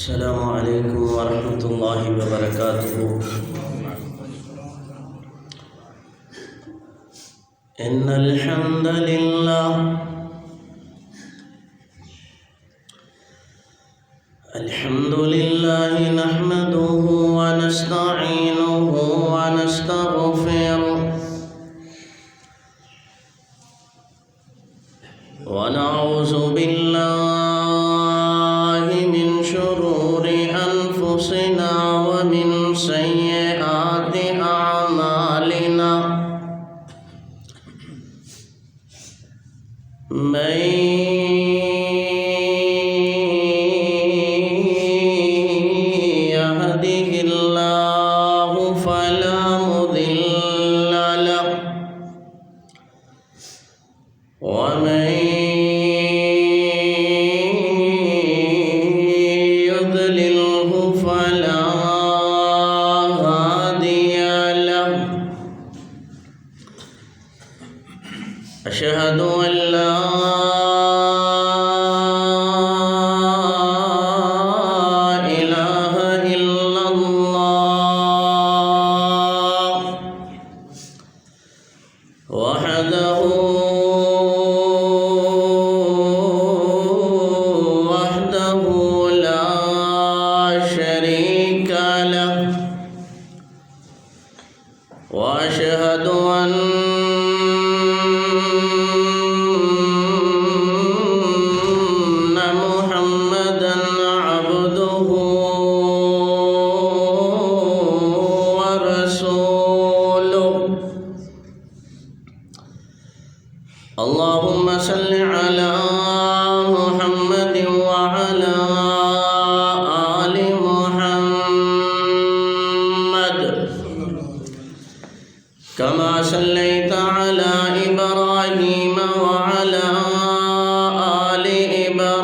السلام عليكم ورحمة الله وبركاته. إن الحمد لله نحمده ونستعينه ونستغفره ونعوذ بالله من شرور أنفسنا ومن سيئات أعمالنا. من يهده الله فلا مضل له ومن يضلله فلا هادي له. أشهد أن لا إله إلا الله وحده لا شريك له. وأشهد أن محمدا عبده ورسوله. اللهم صل على محمد وعلى آل محمد كما صليت على إبراهيم وعلى آل إبراهيم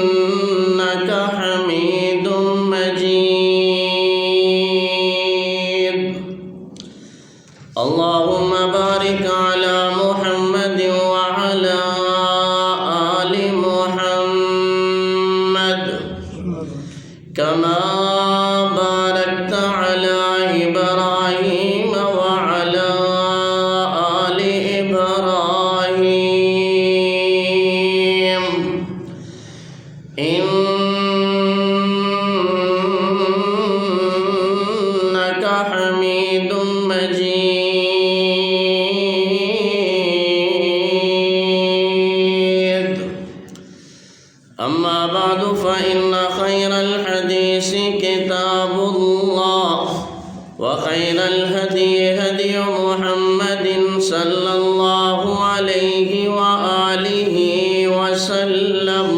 إنك حميد مجيد. اللهم بارك على محمد وعلى آل محمد كما باركت على إبراهيم وعلى آل إبراهيم إنك حميد مجيد. أما بعد فإن خير الحديث كتاب الله وخير الهدي هدي محمد صلى الله عليه وآله وسلم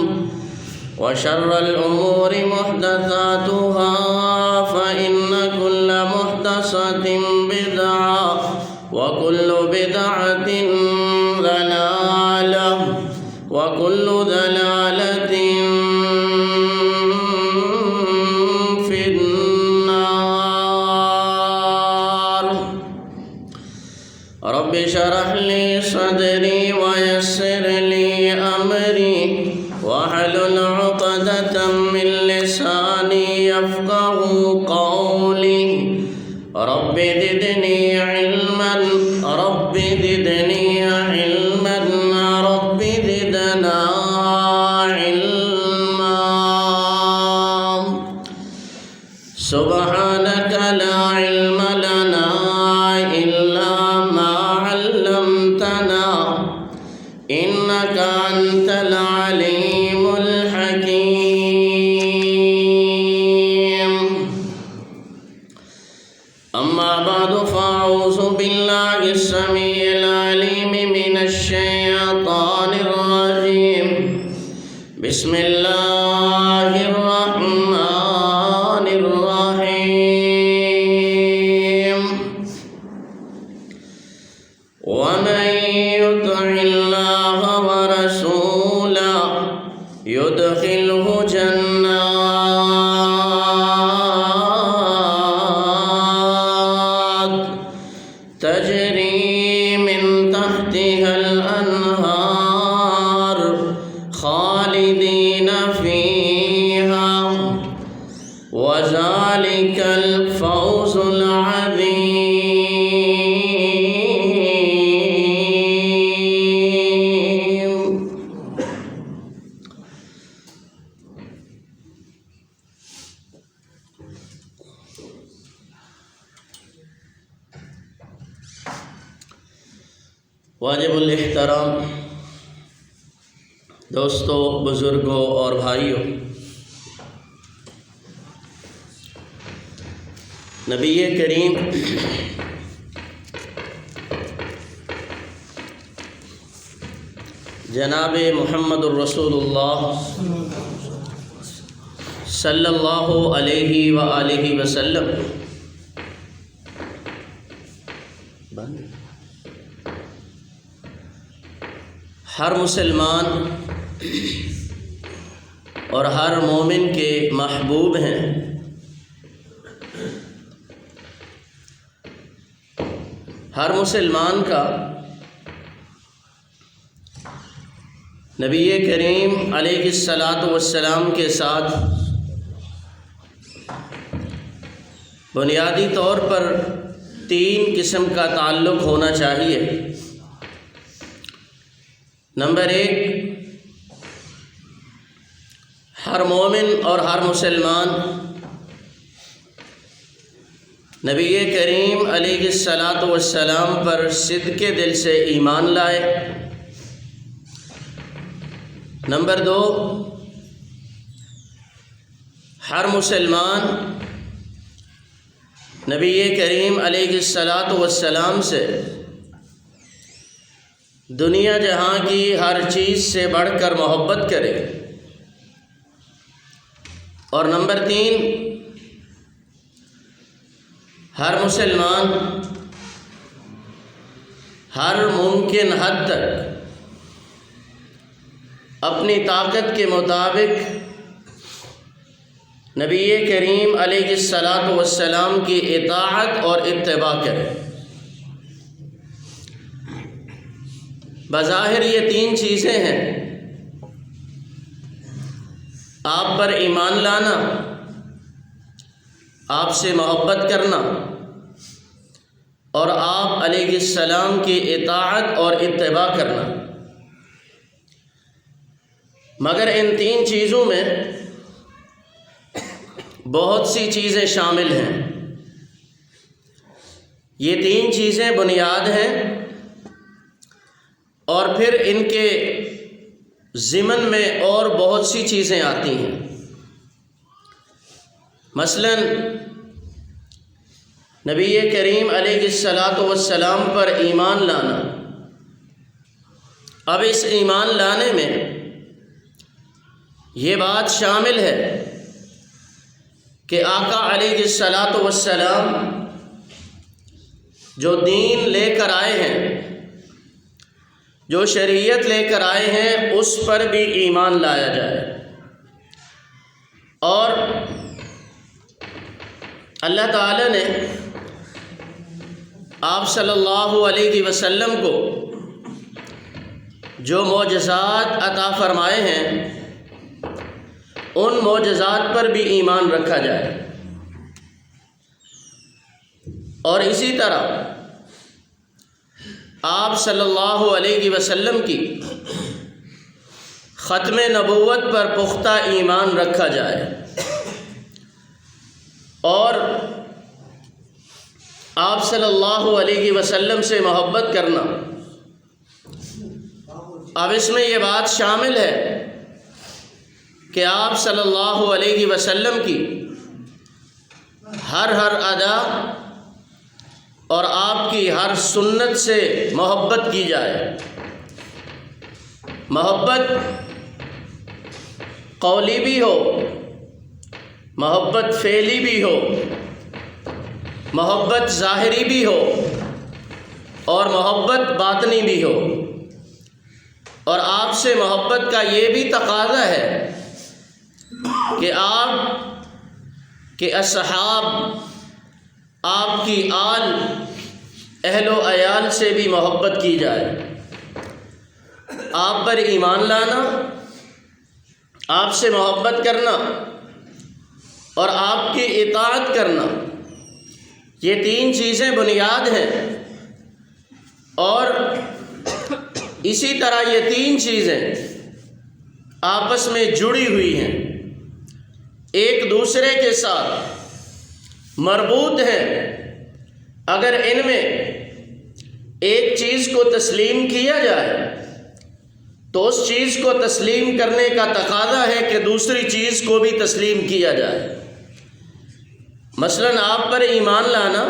وشر الأمور محدثاتها فإن كل محدثة بدعة وكل بدعة ضلالة وكل ضلالة في النار. رب اشرح لي صدري ويسر لي أمري واحلل عقدة من لساني يفقه قولي. رب زدني علما رب زدني علما رب زدنا علما. سبحانك لا علم لنا إلا ما علمتنا إنك أنت العليم الحكيم. أما بعد فأعوذ بالله السميع العليم من الشيطان الرجيم. بسم الله الرحمن الرحيم. ومن يطع الله ورسوله يدخله جنات واجب الاحترام دوستوں، بزرگوں اور بھائیوں، نبی کریم جناب محمد الرسول اللہ صلی اللہ علیہ وآلہ وسلم ہر مسلمان اور ہر مومن کے محبوب ہیں۔ ہر مسلمان کا نبی کریم علیہ الصلاۃ والسلام کے ساتھ بنیادی طور پر 3 قسم کا تعلق ہونا چاہیے۔ نمبر 1، ہر مومن اور ہر مسلمان نبی کریم علیہ الصلاۃ والسلام پر صدق دل سے ایمان لائے۔ نمبر 2، ہر مسلمان نبی کریم علیہ الصلاۃ والسلام سے دنیا جہاں کی ہر چیز سے بڑھ کر محبت کرے۔ اور نمبر 3، ہر مسلمان ہر ممکن حد تک اپنی طاقت کے مطابق نبی کریم علیہ الصلاۃ والسلام کی اطاعت اور اتباع کرے۔ بظاہر یہ 3 چیزیں ہیں: آپ پر ایمان لانا، آپ سے محبت کرنا، اور آپ علیہ السلام کی اطاعت اور اتباع کرنا۔ مگر ان 3 چیزوں میں بہت سی چیزیں شامل ہیں۔ یہ 3 چیزیں بنیاد ہیں، اور پھر ان کے ضمن میں اور بہت سی چیزیں آتی ہیں۔ مثلا نبی کریم علیہ الصلاۃ والسلام پر ایمان لانا۔ اب اس ایمان لانے میں یہ بات شامل ہے کہ آقا علیہ الصلاۃ والسلام جو دین لے کر آئے ہیں، جو شریعت لے کر آئے ہیں، اس پر بھی ایمان لایا جائے۔ اور اللہ تعالی نے آپ صلی اللہ علیہ وسلم کو جو معجزات عطا فرمائے ہیں، ان معجزات پر بھی ایمان رکھا جائے۔ اور اسی طرح آپ صلی اللہ علیہ وسلم کی ختم نبوت پر پختہ ایمان رکھا جائے، اور آپ صلی اللہ علیہ وسلم سے محبت کرنا۔ اب اس میں یہ بات شامل ہے کہ آپ صلی اللہ علیہ وسلم کی ہر ادا اور آپ کی ہر سنت سے محبت کی جائے۔ محبت قولی بھی ہو، محبت فعلی بھی ہو، محبت ظاہری بھی ہو، اور محبت باطنی بھی ہو۔ اور آپ سے محبت کا یہ بھی تقاضا ہے کہ آپ کے اصحاب، آپ کی آل، اہل و عیال سے بھی محبت کی جائے۔ آپ پر ایمان لانا، آپ سے محبت کرنا اور آپ کی اطاعت کرنا، یہ 3 چیزیں بنیاد ہیں۔ اور اسی طرح یہ 3 چیزیں آپس میں جڑی ہوئی ہیں، ایک دوسرے کے ساتھ مربوط ہیں۔ اگر ان میں ایک چیز کو تسلیم کیا جائے تو اس چیز کو تسلیم کرنے کا تقاضا ہے کہ دوسری چیز کو بھی تسلیم کیا جائے۔ مثلاً آپ پر ایمان لانا،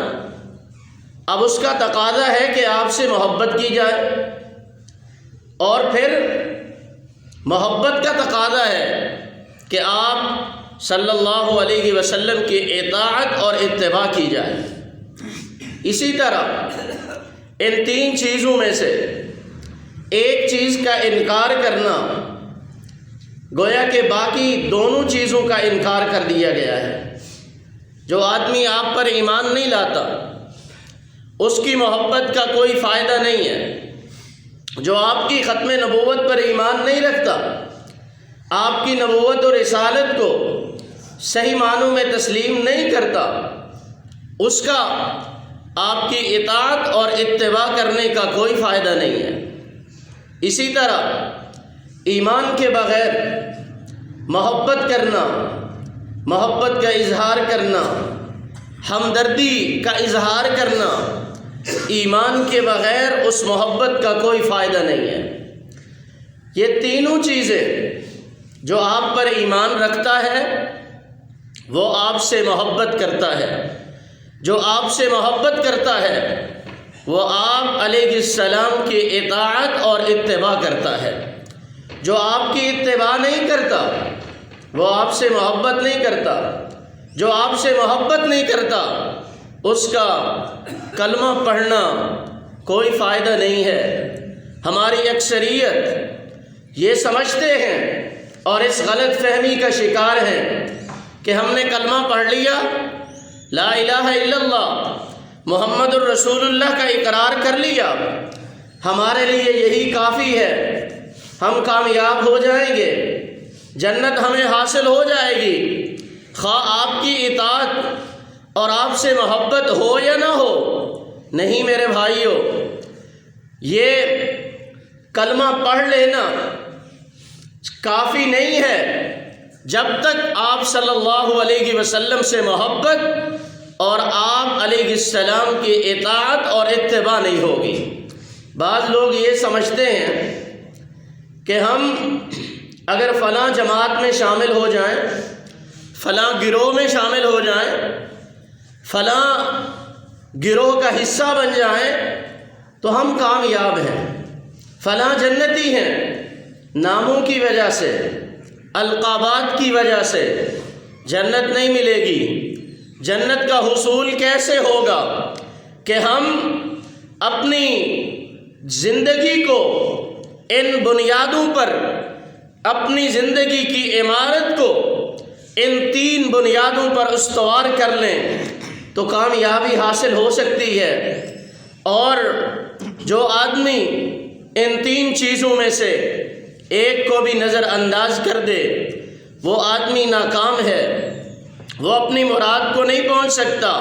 اب اس کا تقاضا ہے کہ آپ سے محبت کی جائے، اور پھر محبت کا تقاضا ہے کہ آپ صلی اللہ علیہ وسلم کی اطاعت اور اتباع کی جائے۔ اسی طرح ان تین چیزوں میں سے ایک چیز کا انکار کرنا گویا کہ باقی دونوں چیزوں کا انکار کر دیا گیا ہے۔ جو آدمی آپ پر ایمان نہیں لاتا اس کی محبت کا کوئی فائدہ نہیں ہے۔ جو آپ کی ختم نبوت پر ایمان نہیں رکھتا، آپ کی نبوت اور رسالت کو صحیح معنوں میں تسلیم نہیں کرتا، اس کا آپ کی اطاعت اور اتباع کرنے کا کوئی فائدہ نہیں ہے۔ اسی طرح ایمان کے بغیر محبت کرنا، محبت کا اظہار کرنا، ہمدردی کا اظہار کرنا، ایمان کے بغیر اس محبت کا کوئی فائدہ نہیں ہے۔ یہ تینوں چیزیں جو آپ پر ایمان رکھتا ہے وہ آپ سے محبت کرتا ہے، جو آپ سے محبت کرتا ہے وہ آپ علیہ السلام کی اطاعت اور اتباع کرتا ہے، جو آپ کی اتباع نہیں کرتا وہ آپ سے محبت نہیں کرتا، جو آپ سے محبت نہیں کرتا اس کا کلمہ پڑھنا کوئی فائدہ نہیں ہے۔ ہماری اکثریت یہ سمجھتے ہیں اور اس غلط فہمی کا شکار ہیں کہ ہم نے کلمہ پڑھ لیا، لا الہ الا اللہ محمد الرسول اللہ کا اقرار کر لیا، ہمارے لیے یہی کافی ہے، ہم کامیاب ہو جائیں گے، جنت ہمیں حاصل ہو جائے گی، خواہ آپ کی اطاعت اور آپ سے محبت ہو یا نہ ہو۔ نہیں میرے بھائیو، یہ کلمہ پڑھ لینا کافی نہیں ہے جب تک آپ صلی اللہ علیہ وسلم سے محبت اور آپ علیہ السلام کی اطاعت اور اتباع نہیں ہوگی۔ بعض لوگ یہ سمجھتے ہیں کہ ہم اگر فلاں جماعت میں شامل ہو جائیں، فلاں گروہ میں شامل ہو جائیں، فلاں گروہ کا حصہ بن جائیں تو ہم کامیاب ہیں، فلاں جنتی ہیں۔ ناموں کی وجہ سے، القابات کی وجہ سے جنت نہیں ملے گی۔ جنت کا حصول کیسے ہوگا کہ ہم اپنی زندگی کو ان بنیادوں پر، اپنی زندگی کی عمارت کو ان تین بنیادوں پر استوار کر لیں تو کامیابی حاصل ہو سکتی ہے۔ اور جو آدمی ان تین چیزوں میں سے ایک کو بھی نظر انداز کر دے وہ آدمی ناکام ہے، وہ اپنی مراد کو نہیں پہنچ سکتا،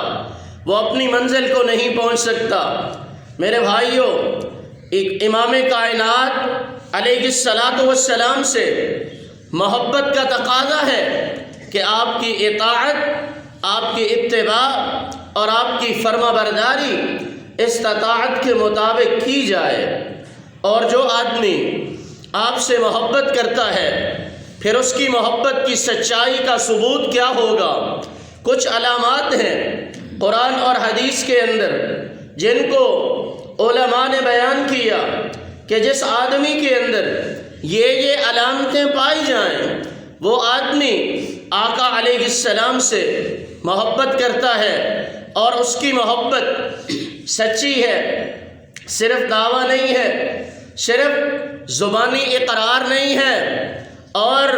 وہ اپنی منزل کو نہیں پہنچ سکتا۔ میرے بھائیوں، ایک امام کائنات علیہ الصلاۃ والسلام سے محبت کا تقاضا ہے کہ آپ کی اطاعت، آپ کی اتباع اور آپ کی فرما برداری استطاعت کے مطابق کی جائے۔ اور جو آدمی آپ سے محبت کرتا ہے پھر اس کی محبت کی سچائی کا ثبوت کیا ہوگا؟ کچھ علامات ہیں قرآن اور حدیث کے اندر جن کو علماء نے بیان کیا کہ جس آدمی کے اندر یہ علامتیں پائی جائیں وہ آدمی آقا علیہ السلام سے محبت کرتا ہے اور اس کی محبت سچی ہے، صرف دعویٰ نہیں ہے، صرف زبانی اقرار نہیں ہے، اور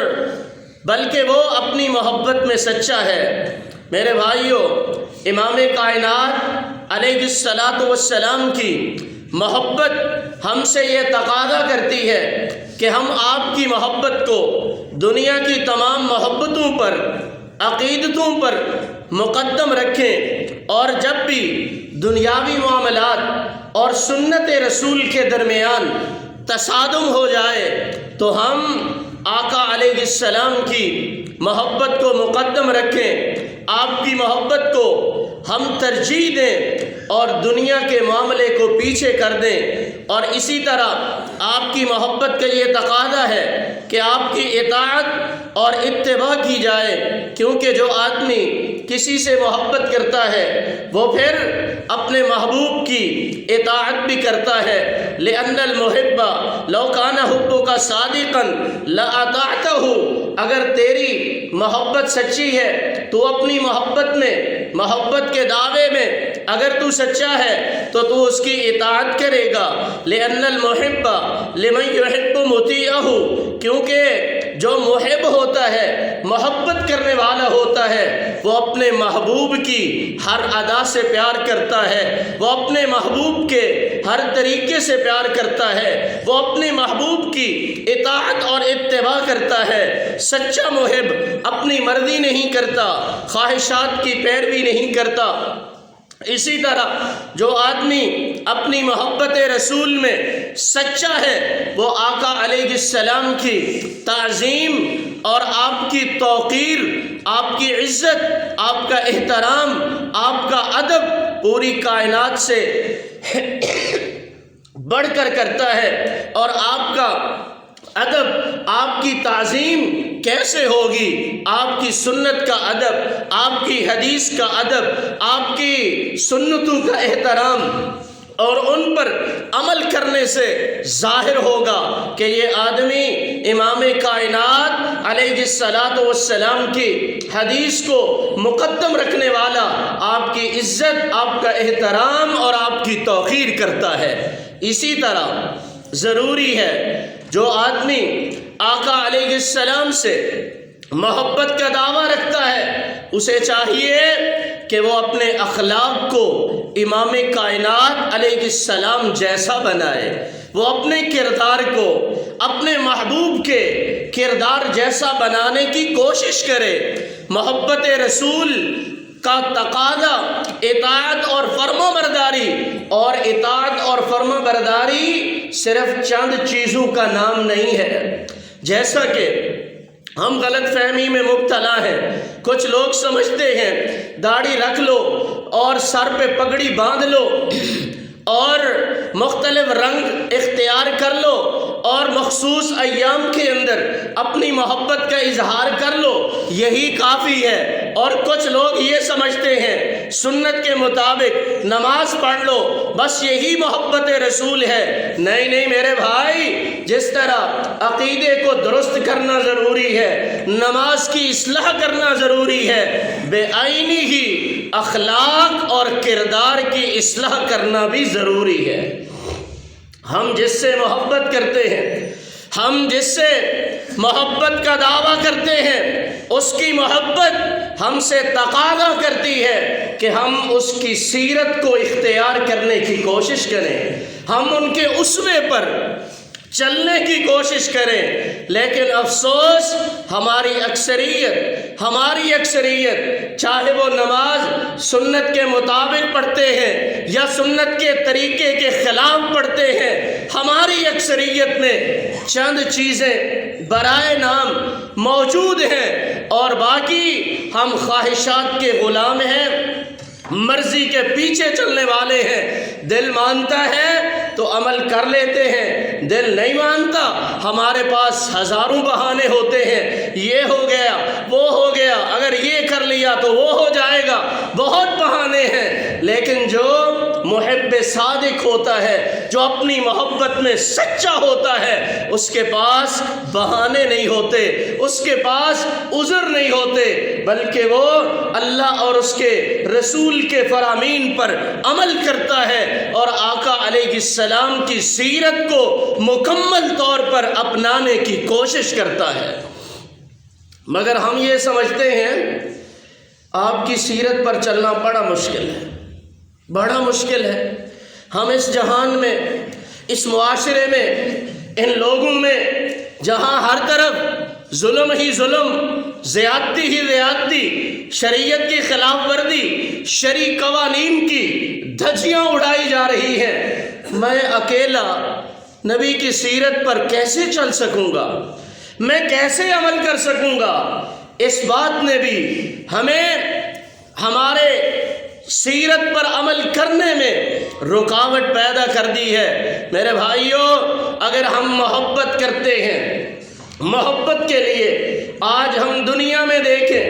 بلکہ وہ اپنی محبت میں سچا ہے۔ میرے بھائیوں، امام کائنات علیہ الصلاۃ والسلام کی محبت ہم سے یہ تقاضا کرتی ہے کہ ہم آپ کی محبت کو دنیا کی تمام محبتوں پر، عقیدتوں پر مقدم رکھیں، اور جب بھی دنیاوی معاملات اور سنت رسول کے درمیان تصادم ہو جائے تو ہم آقا علیہ السلام کی محبت کو مقدم رکھیں، آپ کی محبت کو ہم ترجیح دیں، اور دنیا کے معاملے کو پیچھے کر دیں۔ اور اسی طرح آپ کی محبت کا یہ تقاضا ہے کہ آپ کی اطاعت اور اتباع کی جائے، کیونکہ جو آدمی کسی سے محبت کرتا ہے وہ پھر اپنے محبوب کی اطاعت بھی کرتا ہے۔ لِأَنَّ الْمُحِبَّ لَوْ كَانَ حُبُّكَ صَادِقًا لَأَطَعْتَهُ، اگر تیری محبت سچی ہے تو اپنی محبت میں، محبت کے دعوے میں اگر تو سچا ہے تو اس کی اطاعت کرے گا۔ لِأَنَّ الْمُحِبَّ لِمَنْ يُحِبُّ مُطِيعَهُ، کیونکہ جو محب ہوتا ہے، محبت کرنے والا ہوتا ہے، وہ اپنے محبوب کی ہر ادا سے پیار کرتا ہے، وہ اپنے محبوب کے ہر طریقے سے پیار کرتا ہے، وہ اپنے محبوب کی اطاعت اور اتباع کرتا ہے۔ سچا محب اپنی مرضی نہیں کرتا، خواہشات کی پیروی نہیں کرتا۔ اسی طرح جو آدمی اپنی محبت رسول میں سچا ہے، وہ آقا علیہ السلام کی تعظیم اور آپ کی توقیر، آپ کی عزت، آپ کا احترام، آپ کا ادب پوری کائنات سے بڑھ کر کرتا ہے۔ اور آپ کا ادب، آپ کی تعظیم کیسے ہوگی؟ آپ کی سنت کا ادب، آپ کی حدیث کا ادب، آپ کی سنتوں کا احترام اور ان پر عمل کرنے سے ظاہر ہوگا کہ یہ آدمی امام کائنات علیہ الصلاۃ والسلام کی حدیث کو مقدم رکھنے والا، آپ کی عزت، آپ کا احترام اور آپ کی توقیر کرتا ہے۔ اسی طرح ضروری ہے جو آدمی آقا علیہ السلام سے محبت کا دعویٰ رکھتا ہے، اسے چاہیے کہ وہ اپنے اخلاق کو امام کائنات علیہ السلام جیسا بنائے، وہ اپنے کردار کو اپنے محبوب کے کردار جیسا بنانے کی کوشش کرے۔ محبت رسول کا تقاضا اطاعت اور فرما برداری، اور اطاعت اور فرما برداری صرف چند چیزوں کا نام نہیں ہے۔ جیسا کہ ہم غلط فہمی میں مبتلا ہیں، کچھ لوگ سمجھتے ہیں داڑھی رکھ لو اور سر پہ پگڑی باندھ لو اور مختلف رنگ اختیار کر لو اور مخصوص ایام کے اندر اپنی محبت کا اظہار کر لو، یہی کافی ہے۔ اور کچھ لوگ یہ سمجھتے ہیں سنت کے مطابق نماز پڑھ لو، بس یہی محبت رسول ہے۔ نہیں نہیں میرے بھائی، جس طرح عقیدے کو درست کرنا ضروری ہے، نماز کی اصلاح کرنا ضروری ہے، بے عینی ہی اخلاق اور کردار کی اصلاح کرنا بھی ضروری ہے۔ ہم جس سے محبت کرتے ہیں، ہم جس سے محبت کا دعویٰ کرتے ہیں، اس کی محبت ہم سے تقاضا کرتی ہے کہ ہم اس کی سیرت کو اختیار کرنے کی کوشش کریں، ہم ان کے اسوے پر چلنے کی کوشش کریں۔ لیکن افسوس، ہماری اکثریت چاہے وہ نماز سنت کے مطابق پڑھتے ہیں یا سنت کے طریقے کے خلاف پڑھتے ہیں، ہماری اکثریت میں چند چیزیں برائے نام موجود ہیں اور باقی ہم خواہشات کے غلام ہیں، مرضی کے پیچھے چلنے والے ہیں۔ دل مانتا ہے تو عمل کر لیتے ہیں، دل نہیں مانتا، ہمارے پاس ہزاروں بہانے ہوتے ہیں، یہ ہو گیا، وہ ہو گیا، اگر یہ کر لیا تو وہ ہو جائے گا، بہت بہانے ہیں۔ لیکن جو محب صادق ہوتا ہے، جو اپنی محبت میں سچا ہوتا ہے، اس کے پاس بہانے نہیں ہوتے، اس کے پاس عذر نہیں ہوتے، بلکہ وہ اللہ اور اس کے رسول کے فرامین پر عمل کرتا ہے اور آقا علیہ السلام کی سیرت کو مکمل طور پر اپنانے کی کوشش کرتا ہے۔ مگر ہم یہ سمجھتے ہیں آپ کی سیرت پر چلنا بڑا مشکل ہے، بڑا مشکل ہے۔ ہم اس جہان میں، اس معاشرے میں، ان لوگوں میں جہاں ہر طرف ظلم ہی ظلم، زیادتی ہی زیادتی، شریعت کی خلاف ورزی، شرعی قوانین کی دھجیاں اڑائی جا رہی ہیں، میں اکیلا نبی کی سیرت پر کیسے چل سکوں گا؟ میں کیسے عمل کر سکوں گا؟ اس بات نے بھی ہمیں ہمارے سیرت پر عمل کرنے میں رکاوٹ پیدا کر دی ہے۔ میرے بھائیوں، اگر ہم محبت کرتے ہیں، محبت کے لیے آج ہم دنیا میں دیکھیں،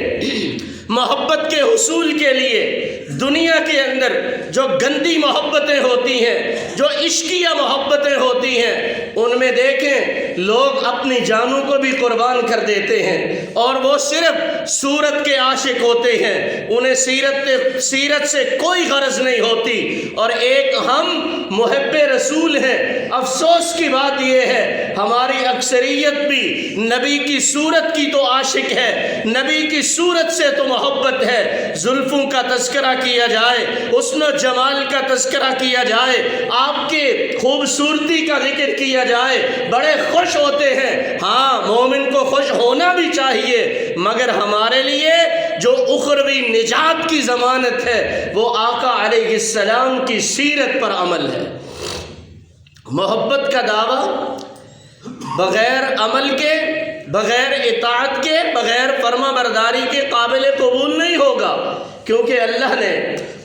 محبت کے حصول کے لیے دنیا کے اندر جو گندی محبتیں ہوتی ہیں، جو عشقیہ محبتیں ہوتی ہیں، ان میں دیکھیں لوگ اپنی جانوں کو بھی قربان کر دیتے ہیں، اور وہ صرف صورت کے عاشق ہوتے ہیں، انہیں سیرت سے کوئی غرض نہیں ہوتی۔ اور ایک ہم محب رسول ہیں، افسوس کی بات یہ ہے ہماری اکثریت بھی نبی کی صورت کی تو عاشق ہے، نبی کی صورت سے تو محبت ہے۔ زلفوں کا تذکرہ کیا جائے، حسن و جمال کا تذکرہ کیا جائے، آپ کے خوبصورتی کا ذکر کیا جائے، بڑے خوش ہوتے ہیں۔ ہاں، مومن کو خوش ہونا بھی چاہیے، مگر ہمارے لیے جو اخروی نجات کی ضمانت ہے وہ آقا علیہ السلام کی سیرت پر عمل ہے۔ محبت کا دعویٰ بغیر عمل کے، بغیر اطاعت کے، بغیر فرما برداری کے قابل قبول نہیں ہوگا، کیونکہ اللہ نے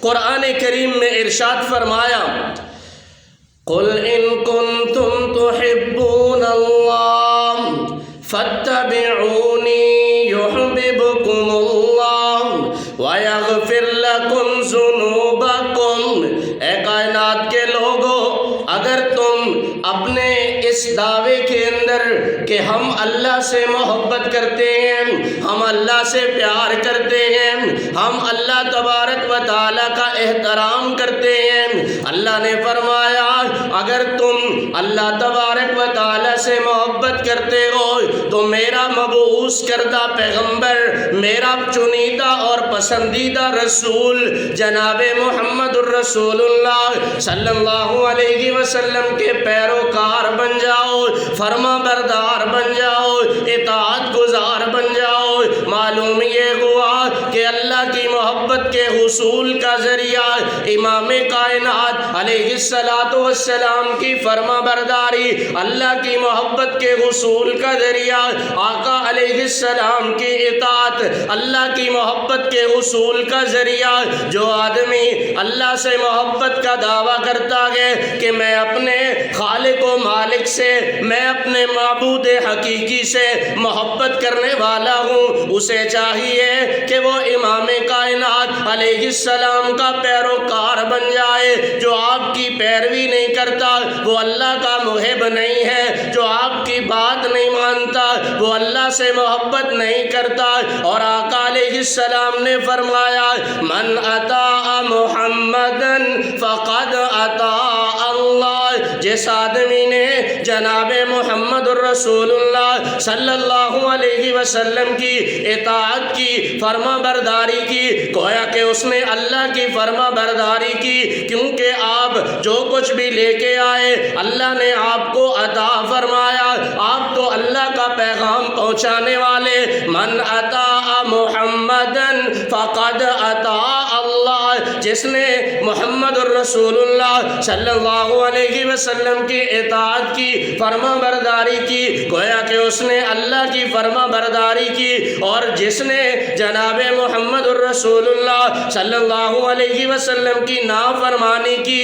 قرآن کریم میں ارشاد فرمایا، قُلْ إِن كُنتُمْ تُحِبُّونَ اللَّهَ فَاتَّبِعُونِي يُحْبِبْكُمُ اللَّهُ وَيَغْفِرْ لَكُمْ ذُنُوبَكُمْ۔ اے کائنات کے لوگوں، اگر تم اپنے اس دعوے کے اندر کہ ہم اللہ سے محبت کرتے ہیں، ہم اللہ سے پیار کرتے ہیں، ہم اللہ تبارک و تعالیٰ کا احترام کرتے ہیں، اللہ نے فرمایا اگر تم اللہ تبارک و تعالیٰ سے محبت کرتے ہو تو میرا مبعوث کردہ پیغمبر، میرا چنیدہ اور پسندیدہ رسول جناب محمد الرسول اللہ صلی اللہ علیہ وسلم کے پیروکار بن جاؤ، فرما بردار بن جاؤ، اطاعت گزار بن جاؤ۔ معلوم یہ ہوا کہ اللہ کی محبت کے حصول کا ذریعہ امام کائنات علیہ السلام کی فرما برداری، اللہ کی محبت کے حصول کا ذریعہ آقا علیہ السلام کی اطاعت، اللہ کی محبت کے حصول کا ذریعہ جو آدمی اللہ سے محبت کا دعویٰ کرتا ہے کہ میں اپنے خالق و مالک سے، میں اپنے معبود حقیقی سے محبت کرنے والا ہوں، اسے چاہیے کہ وہ امام کائنات علیہ السلام کا پیروکار بن جائے۔ جو آپ کی پیروی نہیں کرتا وہ اللہ کا محب نہیں ہے، جو آپ کی بات نہیں مانتا وہ اللہ سے محبت نہیں کرتا۔ اور آقا علیہ السلام نے فرمایا من اطاع محمدن فقد اطاع اللہ، جس آدمی نے جناب محمد الرسول اللہ صلی اللہ علیہ وسلم کی اطاعت کی، فرما برداری کی، گویا کہ اس نے اللہ کی فرما برداری کی، کیونکہ آپ جو کچھ بھی لے کے آئے اللہ نے آپ کو عطا فرمایا، آپ تو اللہ کا پیغام پہنچانے والے۔ من اطاع محمدن فقد اطاع اللہ، جس نے محمد الرسول اللہ صلی اللہ علیہ وسلم کی اطاعت کی، فرما برداری کی، گویا کہ اس نے اللہ کی فرما برداری کی۔ اور جس نے جناب محمد الرسول اللہ صلی اللہ علیہ وسلم کی نافرمانی کی،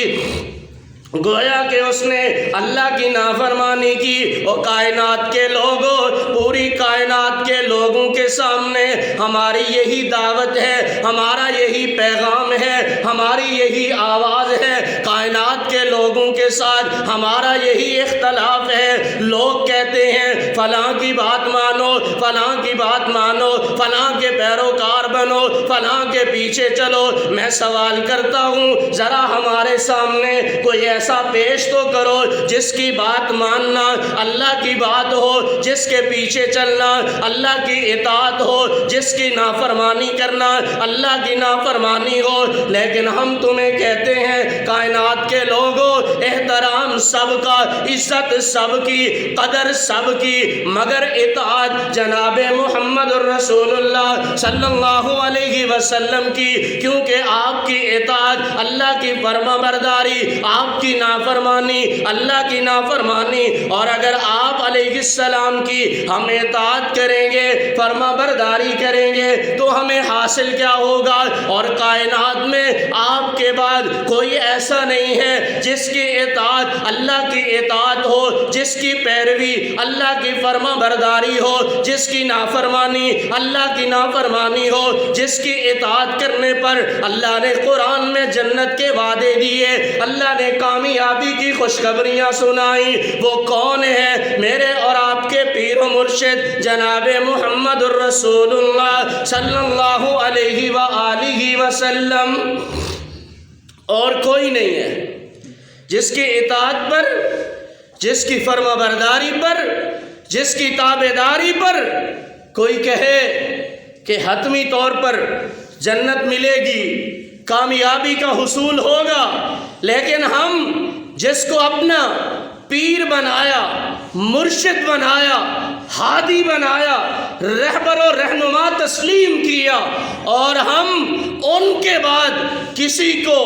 گویا کہ اس نے اللہ کی نافرمانی کی۔ اور کائنات کے لوگوں، پوری کائنات کے لوگوں کے سامنے ہماری یہی دعوت ہے، ہمارا یہی پیغام ہے، ہماری یہی آواز ہے، کائنات کے لوگوں کے ساتھ ہمارا یہی اختلاف ہے۔ لوگ کہتے ہیں فلاں کی بات مانو، فلاں کی بات مانو، فلاں کے پیروکار بنو، فلاں کے پیچھے چلو۔ میں سوال کرتا ہوں ذرا ہمارے سامنے کوئی ایسا پیش تو کرو جس کی بات ماننا اللہ کی بات ہو، جس کے پیچھے چلنا اللہ کی اطاعت ہو، جس کی نافرمانی کرنا اللہ کی نافرمانی ہو۔ لیکن ہم تمہیں کہتے ہیں کائنات کے لوگوں، احترام سب کا، عزت سب کی، قدر سب کی، مگر اطاعت جناب محمد الرسول اللہ صلی اللہ علیہ وسلم کی، کیونکہ آپ کی اطاعت اللہ کی فرما برداری، آپ کی نافرمانی اللہ کی نافرمانی، اور اگر آپ علیہ السلام کی ہم اطاعت کریں گے، فرما برداری کریں گے، تو ہمیں حاصل کیا ہوگا؟ اور کائنات میں آپ کے بعد کوئی ایسا نہیں ہے جس کی اطاعت اللہ کی اطاعت ہو، جس کی پیروی اللہ کی فرما برداری ہو، جس کی نافرمانی اللہ کی نافرمانی ہو، جس کی اطاعت کرنے پر اللہ نے قرآن میں جنت کے وعدے دیے، اللہ نے کامیابی کی خوشخبریاں سنائی۔ وہ کون ہے؟ میرے اور آپ کے پیر و مرشد جناب محمد الرسول اللہ صلی اللہ علیہ وآلہ وسلم، اور کوئی نہیں ہے جس کی اطاعت پر، جس کی فرما برداری پر، جس کی تابعداری پر کوئی کہے کہ حتمی طور پر جنت ملے گی، کامیابی کا حصول ہوگا، لیکن ہم جس کو اپنا پیر بنایا، مرشد بنایا، ہادی بنایا، رہبر و رہنما تسلیم کیا، اور ہم ان کے بعد کسی کو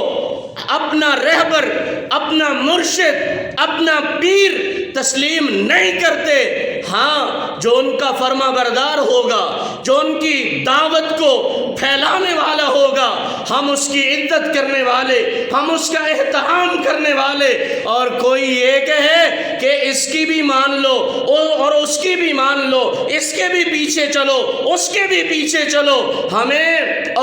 اپنا رہبر، اپنا مرشد، اپنا پیر تسلیم نہیں کرتے۔ ہاں، جو ان کا فرما بردار ہوگا، جو ان کی دعوت کو پھیلانے والا ہوگا، ہم اس کی عزت کرنے والے، ہم اس کا احترام کرنے والے، اور کوئی یہ کہے کہ اس کی بھی مان لو اور اس کی بھی مان لو، اس کے بھی پیچھے چلو، اس کے بھی پیچھے چلو، ہمیں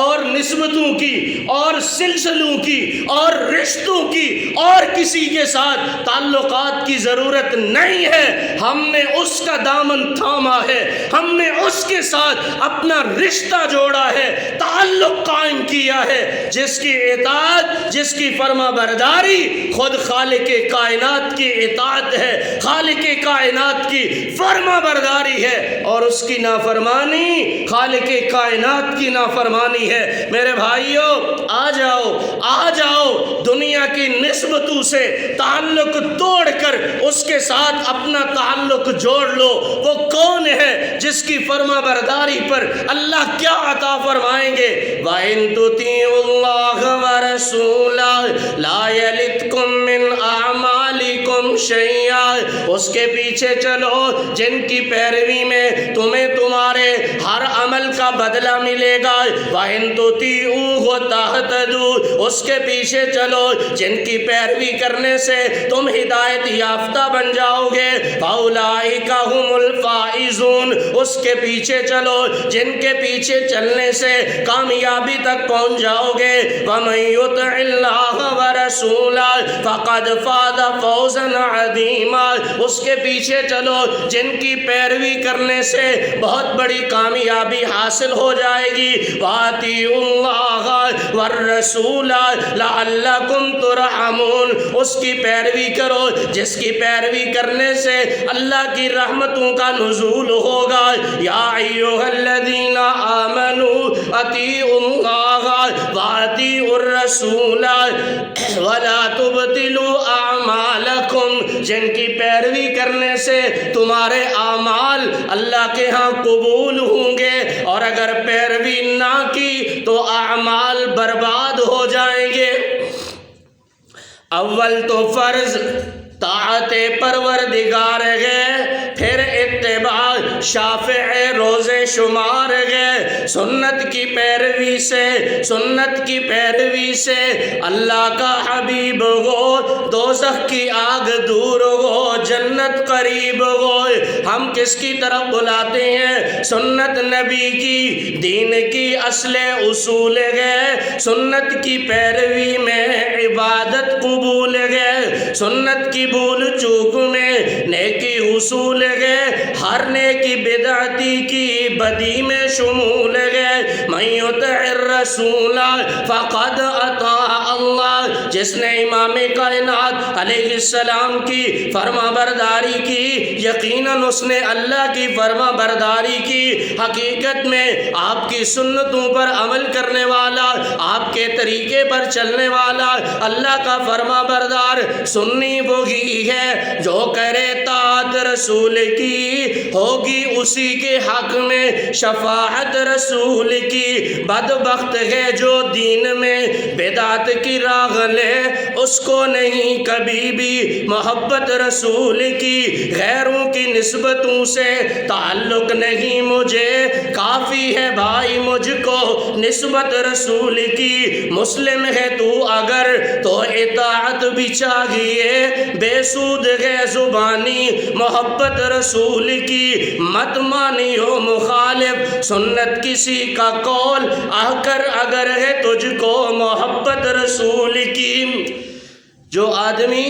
اور نسبتوں کی اور سلسلوں کی اور رشتوں کی اور کسی کے ساتھ تعلقات کی ضرورت نہیں ہے۔ ہم نے اس کا دامن تھاما ہے، ہم نے اس کے ساتھ اپنا رشتہ جوڑا ہے، تعلق قائم کیا ہے، جس کی اطاعت، جس کی فرما برداری خود خالق کائنات کی اطاعت ہے، خالق کائنات کی فرما برداری ہے، اور اس کی نافرمانی خالق کائنات کی نافرمانی ہے۔ میرے بھائیوں، آ جاؤ، آ جاؤ، دنیا کی نسبتوں سے تعلق توڑ کر اس کے ساتھ اپنا تعلق جوڑ لو۔ وہ کون ہے جس کی فرما برداری پر اللہ کیا عطا فرمائیں گے؟ وَإِن تُطِيعُوا اللَّهَ وَرَسُولَهُ لَا يَلِتْكُم مِّنْ أَعْمَالِكُمْ شَيْئًا۔ اس کے پیچھے چلو جن کی پیروی میں تمہیں تمہارے ہر عمل کا بدلہ ملے گا۔ وَإِن تُطِيعُوهُ تَهْتَدُوا۔ اس کے پیچھے چلو جن کی پیروی کرنے سے تم ہدایت یافتہ بن جاؤ گے۔ فَأُولَٰئِكَ هُمُ الْفَائِزُونَ۔ اس کے پیچھے چلو جن کے پیچھے چلنے سے کامیابی تک پہنچ جاؤ گے۔ وَمَن يُطِعِ اللَّهَ وَرَسُولَهُ فَقَدْ فَازَ فَوْزًا عَظِيمًا۔ اس کے پیچھے چلو جن کی پیروی کرنے سے بہت بڑی کامیابی حاصل ہو جائے گی۔ وَأَطِیعُوا اللَّهَ وَالرَّسُولَ لَعَلَّکُمْ تُرْحَمُونَ۔ اس کی پیروی کرو جس کی پیروی کرنے سے اللہ کی رحمتوں کا نزول ہوگا۔ یا ایھا الذین آمنوا اطیعوا اللہ واطیعوا الرسول ولا تبطلوا اعمالکم۔ جن کی پیروی کرنے سے تمہارے اعمال اللہ کے ہاں قبول ہوں گے، اور اگر پیروی نہ کی تو اعمال برباد ہو جائیں گے۔ اول تو فرض طاعت پروردگار ہے، پھر اتباع شافع روز شمار ہے۔ سنت کی پیروی سے، سنت کی پیروی سے اللہ کا حبیب ہو، دوزخ کی آگ دور ہو، جنت قریب ہو۔ ہم کس کی طرف بلاتے ہیں؟ سنت نبی کی، دین کی اصل اصول ہے۔ سنت کی پیروی میں عبادت قبول ہے، سنت کی بھول چوک میں نیکی حصول ہے، ہر نیکی بدعتی کی بدی میں شمول ہے۔ من یطع الرسول فقد اطاع اللہ۔ جس نے امام کائنات علیہ السلام کی فرما برداری کی، یقیناً اس نے اللہ کی فرما برداری کی۔ حقیقت میں آپ کی سنتوں پر عمل کرنے والا، آپ کے طریقے پر چلنے والا اللہ کا فرما بردار سنی وہی ہے جو کرے طاعت رسول کی، ہوگی اسی کے حق میں شفاعت رسول کی۔ بدبخت ہے جو دین میں بدعت کی راہ لے، اس کو نہیں کبھی بھی محبت رسول کی۔ غیروں کی نسبتوں سے تعلق نہیں مجھے، کافی ہے بھائی مجھ کو نسبت رسول کی۔ مسلم ہے تو اگر تو اطاعت بھی چاہیے، بے سود ہے زبانی محبت رسول کی۔ مت مانی ہو مخالف سنت کسی کا قول، آ کر اگر ہے تجھ کو محبت رسول کی۔ جو آدمی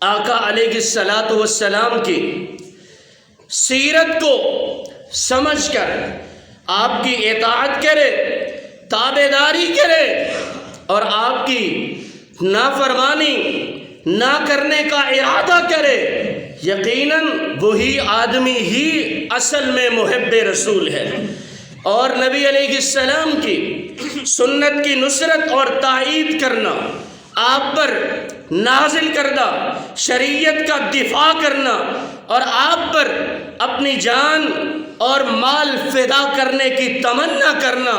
آقا علیہ الصلاۃ والسلام کی سیرت کو سمجھ کر آپ کی اطاعت کرے، تابعداری کرے اور آپ کی نافرمانی نہ کرنے کا ارادہ کرے، یقیناً وہی آدمی ہی اصل میں محب رسول ہے۔ اور نبی علیہ السلام کی سنت کی نصرت اور تائید کرنا، آپ پر نازل کردہ شریعت کا دفاع کرنا اور آپ پر اپنی جان اور مال فدا کرنے کی تمنا کرنا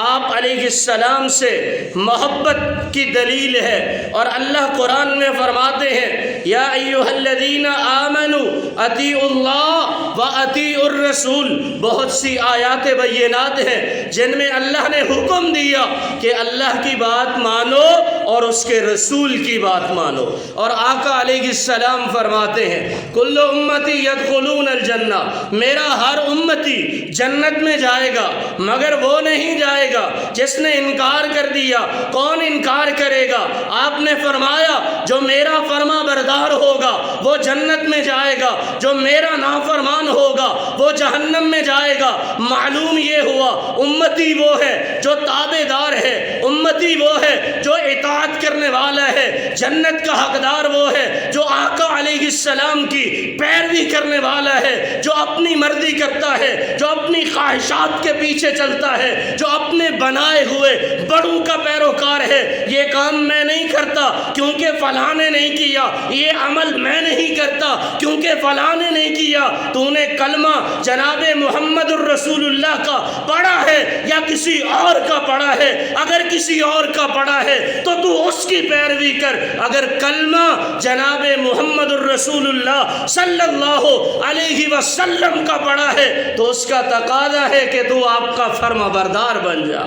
آپ علیہ السلام سے محبت کی دلیل ہے۔ اور اللہ قرآن میں فرماتے ہیں یا ایھا الذین آمنوا اطیعوا اللہ واطیعوا الرسول۔ بہت سی آیات بینات ہیں جن میں اللہ نے حکم دیا کہ اللہ کی بات مانو اور اس کے رسول کی بات مانو۔ اور آقا علیہ السلام فرماتے ہیں کل امتی یدخلون الجنہ، میرا ہر امتی جنت میں جائے گا مگر وہ نہیں جائے گا جس نے انکار کر دیا۔ کون انکار کرے گا؟ آپ نے فرمایا جو میرا فرما بردار ہوگا وہ جنت میں جائے گا، جو میرا نافرمان ہوگا وہ جہنم میں جائے گا۔ معلوم یہ ہوا امتی وہ ہے جو تابع دار ہے، امتی وہ ہے جو اطاعت کرنے والا ہے، جنت کا حقدار وہ ہے جو آقا علیہ السلام کی پیروی کرنے والا ہے، جو اپنی مرضی کرتا ہے، جو اپنی خواہشات کے پیچھے چلتا ہے، جو اپنے بنائے ہوئے بڑوں کا پیروکار ہے۔ یہ کام میں نہیں کرتا کیونکہ فلاں نے نہیں کیا، یہ عمل میں نہیں کرتا کیونکہ فلاں نے نہیں کیا۔ تو نے کلمہ جناب محمد الرسول اللہ کا پڑھا ہے یا کسی اور کا پڑھا ہے؟ اگر کسی اور کا پڑھا ہے تو اس کی پیروی کر، اگر کلمہ جناب محمد الرسول اللہ صلی اللہ علیہ وسلم کا پڑھا ہے تو اس کا تقاضا ہے کہ تو آپ کا فرما بردار بن جا۔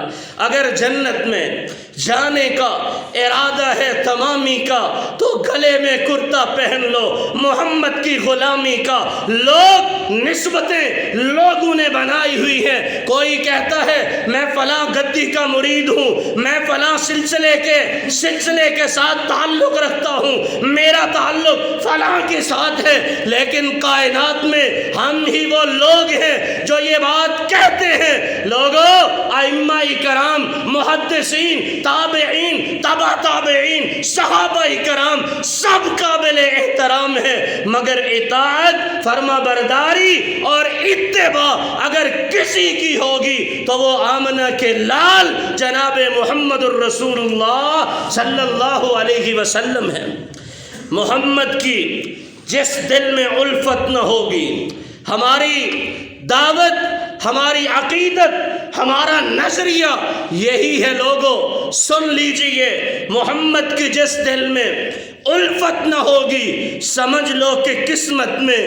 اگر جنت میں جانے کا ارادہ ہے تمامی کا تو گلے میں کرتا پہن لو محمد کی غلامی کا۔ لوگ نسبتیں لوگوں نے بنائی ہوئی ہیں، کوئی کہتا ہے میں فلاں گدی کا مرید ہوں، میں فلاں سلسلے کے ساتھ تعلق رکھتا ہوں، میرا تعلق فلاں کے ساتھ ہے، لیکن کائنات میں ہم ہی وہ لوگ ہیں جو یہ بات کہتے ہیں۔ لوگوں، ائمہ کرام، محدثین، تابعین، تبع تابعین، صحابہ کرام سب قابل احترام ہے، مگر اطاعت، فرما برداری اور اتباع اگر کسی کی ہوگی تو وہ آمنہ کے لال جناب محمد الرسول اللہ صلی اللہ علیہ وسلم ہے۔ محمد کی جس دل میں الفت نہ ہوگی، ہماری دعوت، ہماری عقیدت، ہمارا نظریہ یہی ہے۔ لوگوں سن لیجئے، محمد کی جس دل میں الفت نہ ہوگی سمجھ لو کہ قسمت میں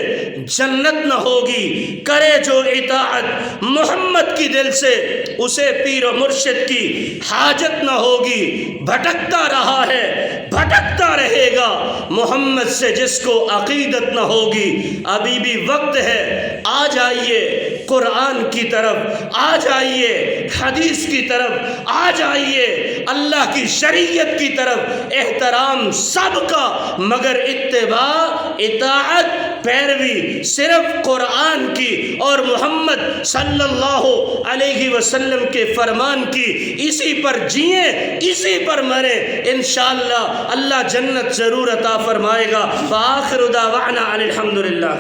جنت نہ ہوگی۔ کرے جو اطاعت محمد کی دل سے اسے پیر و مرشد کی حاجت نہ ہوگی۔ بھٹکتا رہا ہے، بھٹکتا رہے گا محمد سے جس کو عقیدت نہ ہوگی۔ ابھی بھی وقت ہے، آ جائیے قرآن کی طرف، آ جائیے حدیث کی طرف، آ جائیے اللہ کی شریعت کی طرف۔ احترام سب کا، مگر اتباع، اطاعت، پیروی صرف قرآن کی اور محمد صلی اللہ علیہ وسلم کے فرمان کی۔ اسی پر جئیں، اسی پر مریں، انشاءاللہ اللہ جنت ضرور عطا فرمائے گا۔ وآخر دعوانا ان الحمدللہ۔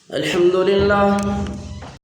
الحمدللہ